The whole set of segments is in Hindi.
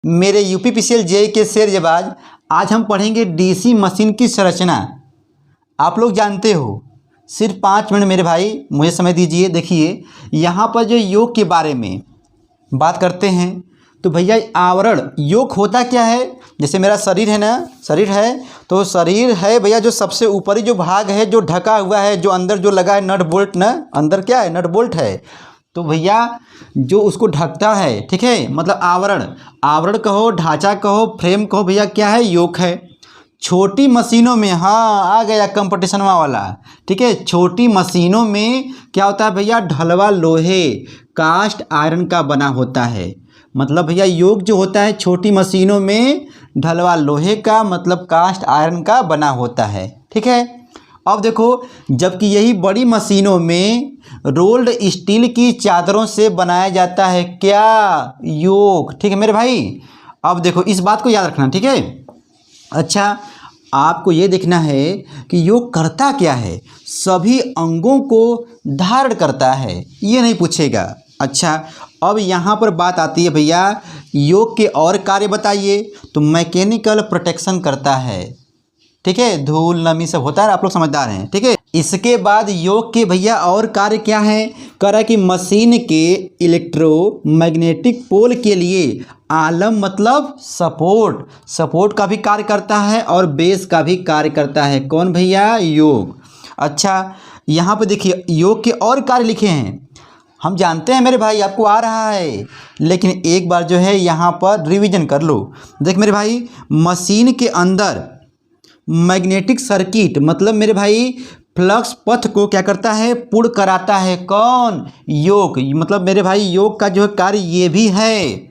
मेरे यूपीपीसीएल जेईई के शेरजबाज, आज हम पढ़ेंगे डीसी मशीन की संरचना। आप लोग जानते हो, सिर्फ 5 मिनट मेरे भाई मुझे समय दीजिए। देखिए यहाँ पर जो योग के बारे में बात करते हैं तो भैया आवरण योग होता क्या है। जैसे मेरा शरीर है ना, शरीर है तो शरीर है भैया जो सबसे ऊपरी जो भाग है जो ढका हुआ है, जो अंदर जो लगा है नट बोल्ट ना, अंदर क्या है नट बोल्ट है, तो भैया जो उसको ढकता है, ठीक है, मतलब आवरण, आवरण कहो, ढांचा कहो, फ्रेम कहो, भैया क्या है योग है। छोटी मशीनों में, हाँ आ गया कंपटीशन वाला, ठीक है, छोटी मशीनों में क्या होता है भैया, ढलवा लोहे कास्ट आयरन का बना होता है। मतलब भैया योग जो होता है छोटी मशीनों में ढलवा लोहे का मतलब कास्ट आयरन का बना होता है, ठीक है। अब देखो, जबकि यही बड़ी मशीनों में रोल्ड स्टील की चादरों से बनाया जाता है क्या, योग, ठीक है मेरे भाई। अब देखो इस बात को याद रखना, ठीक है। अच्छा, आपको ये देखना है कि योग करता क्या है, सभी अंगों को धारण करता है, ये नहीं पूछेगा। अच्छा, अब यहाँ पर बात आती है भैया योग के और कार्य बताइए, तो मैकेनिकल प्रोटेक्शन करता है, ठीक है, धूल नमी सब होता है, आप लोग समझदार हैं, ठीक है। इसके बाद योग के भैया और कार्य क्या है, कह रहा है कि मशीन के इलेक्ट्रोमैग्नेटिक पोल के लिए आलम मतलब सपोर्ट, सपोर्ट का भी कार्य करता है और बेस का भी कार्य करता है। कौन भैया, योग। अच्छा, यहाँ पे देखिए योग के और कार्य लिखे हैं, हम जानते हैं मेरे भाई आपको आ रहा है, लेकिन एक बार जो है यहाँ पर रिवीजन कर लो। देख मेरे भाई, मशीन के अंदर मैग्नेटिक सर्किट मतलब मेरे भाई फ्लक्स पथ को क्या करता है, पूर्ण कराता है। कौन, योग। मतलब मेरे भाई योग का जो है कार्य ये भी है,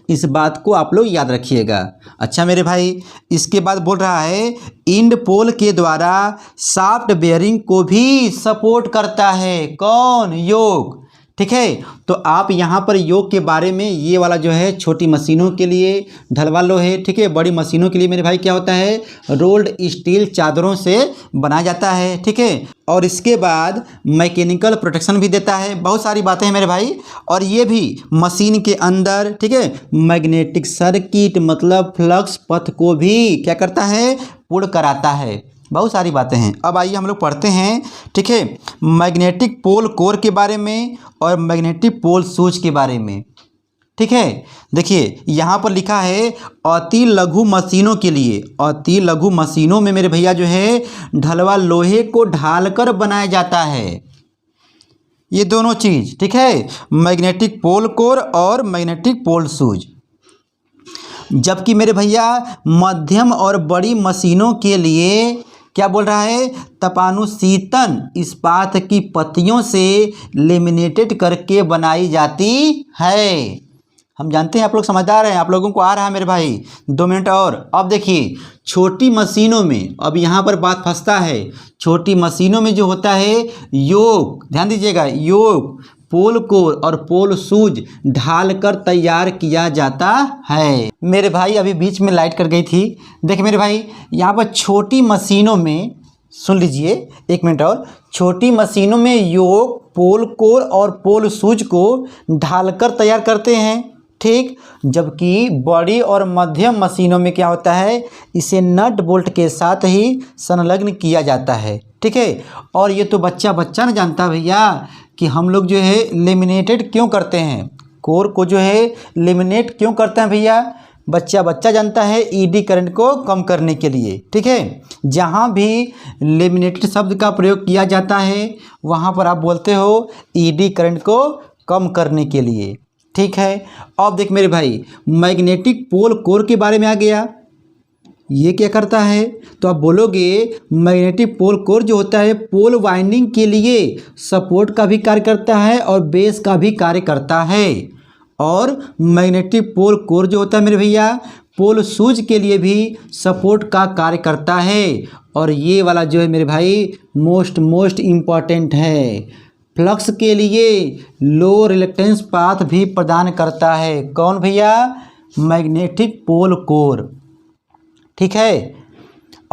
इस बात को आप लोग याद रखिएगा। अच्छा मेरे भाई, इसके बाद बोल रहा है इंड पोल के द्वारा शाफ्ट बेयरिंग को भी सपोर्ट करता है। कौन, योग, ठीक है। तो आप यहाँ पर योग के बारे में ये वाला जो है छोटी मशीनों के लिए ढलवा लोहे, ठीक है, बड़ी मशीनों के लिए मेरे भाई क्या होता है, रोल्ड स्टील चादरों से बनाया जाता है, ठीक है। और इसके बाद मैकेनिकल प्रोटेक्शन भी देता है, बहुत सारी बातें हैं मेरे भाई। और ये भी मशीन के अंदर, ठीक है, मैग्नेटिक सर्किट मतलब फ्लक्स पथ को भी क्या करता है, पूर्ण कराता है, बहुत सारी बातें हैं। अब आइए हम लोग पढ़ते हैं, ठीक है, मैग्नेटिक पोल कोर के बारे में और मैग्नेटिक पोल सूज के बारे में, ठीक है। देखिए यहाँ पर लिखा है अति लघु मशीनों के लिए, अति लघु मशीनों में मेरे भैया जो है ढलवा लोहे को ढालकर बनाया जाता है, ये दोनों चीज़, ठीक है, मैग्नेटिक पोल कोर और मैग्नेटिक पोल सूज। जबकि मेरे भैया मध्यम और बड़ी मशीनों के लिए क्या बोल रहा है, तपानुशीतन इस्पात की पत्तियों से लेमिनेटेड करके बनाई जाती है। हम जानते हैं आप लोग समझदार हैं, आप लोगों को आ रहा है मेरे भाई। 2 मिनट और। अब देखिए छोटी मशीनों में, अब यहाँ पर बात फंसता है, छोटी मशीनों में जो होता है योग, ध्यान दीजिएगा, योग पोल कोर और पोल सूज ढालकर तैयार किया जाता है। मेरे भाई अभी बीच में लाइट कट गई थी। देखिए मेरे भाई यहाँ पर छोटी मशीनों में, सुन लीजिए 1 मिनट और, छोटी मशीनों में योग पोल कोर और पोल सूज को ढालकर तैयार करते हैं, ठीक। जबकि बड़ी और मध्यम मशीनों में क्या होता है, इसे नट बोल्ट के साथ ही संलग्न किया जाता है, ठीक है। और ये तो बच्चा बच्चा न जानता भैया कि हम लोग जो है लेमिनेटेड क्यों करते हैं, कोर को जो है लेमिनेट क्यों करते हैं भैया, बच्चा बच्चा जानता है, ईडी करंट को कम करने के लिए, ठीक है। जहाँ भी लेमिनेटेड शब्द का प्रयोग किया जाता है वहाँ पर आप बोलते हो ईडी करंट को कम करने के लिए, ठीक है। अब देख मेरे भाई मैग्नेटिक पोल कोर के बारे में आ गया, ये क्या करता है, तो आप बोलोगे मैग्नेटिक पोल कोर जो होता है पोल वाइंडिंग के लिए सपोर्ट का भी कार्य करता है और बेस का भी कार्य करता है। और मैग्नेटिक पोल कोर जो होता है मेरे भैया पोल सूज के लिए भी सपोर्ट का कार्य करता है। और ये वाला जो है मेरे भाई मोस्ट इम्पॉर्टेंट है, फ्लक्स के लिए लो रिलक्टेंस पाथ भी प्रदान करता है। कौन भैया, मैग्नेटिक पोल कोर, ठीक है।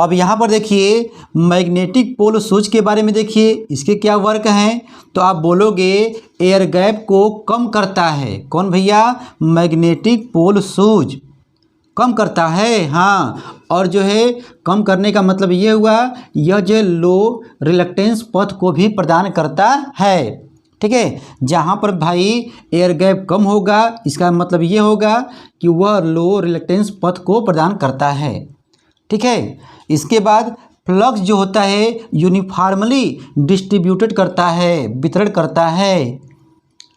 अब यहाँ पर देखिए मैग्नेटिक पोल स्विच के बारे में देखिए, इसके क्या वर्क हैं। तो आप बोलोगे एयर गैप को कम करता है। कौन भैया? मैग्नेटिक पोल स्विच कम करता है। हाँ, और जो है कम करने का मतलब ये हुआ, यह जो लो रिलक्टेंस पथ को भी प्रदान करता है। ठीक है, जहाँ पर भाई एयर गैप कम होगा, इसका मतलब ये होगा कि वह लो रिलक्टेंस पथ को प्रदान करता है। ठीक है, इसके बाद फ्लक्स जो होता है यूनिफॉर्मली डिस्ट्रीब्यूटेड करता है, वितरण करता है।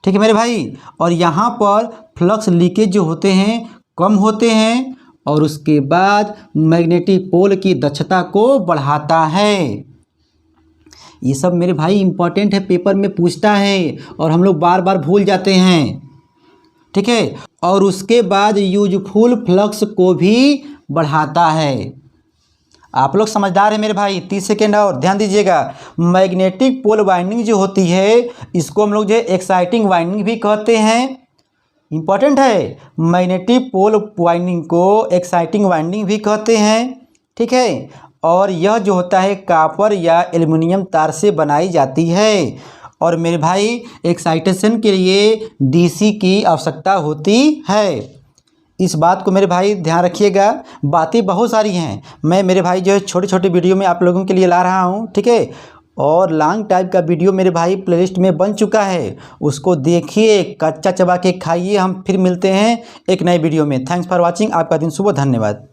ठीक है मेरे भाई, और यहाँ पर फ्लक्स लीकेज जो होते हैं कम होते हैं, और उसके बाद मैग्नेटिक पोल की दक्षता को बढ़ाता है। ये सब मेरे भाई इंपॉर्टेंट है, पेपर में पूछता है और हम लोग बार बार भूल जाते हैं। ठीक है, और उसके बाद यूजफुल फ्लक्स को भी बढ़ाता है। आप लोग समझदार हैं मेरे भाई। 30 सेकेंड और ध्यान दीजिएगा। मैग्नेटिक पोल वाइंडिंग जो होती है, इसको हम लोग जो है एक्साइटिंग वाइंडिंग भी कहते हैं। इंपॉर्टेंट है, मैग्नेटिक पोल वाइंडिंग को एक्साइटिंग वाइंडिंग भी कहते हैं। ठीक है, और यह जो होता है कॉपर या एल्युमिनियम तार से बनाई जाती है। और मेरे भाई एक्साइटेशन के लिए डीसी की आवश्यकता होती है। इस बात को मेरे भाई ध्यान रखिएगा। बातें बहुत सारी हैं, मैं मेरे भाई जो है छोटे छोटे वीडियो में आप लोगों के लिए ला रहा हूँ। ठीक है, और लॉन्ग टाइप का वीडियो मेरे भाई प्लेलिस्ट में बन चुका है, उसको देखिए, कच्चा चबा के खाइए। हम फिर मिलते हैं एक नए वीडियो में। Thanks for watching. आपका दिन शुभ, धन्यवाद।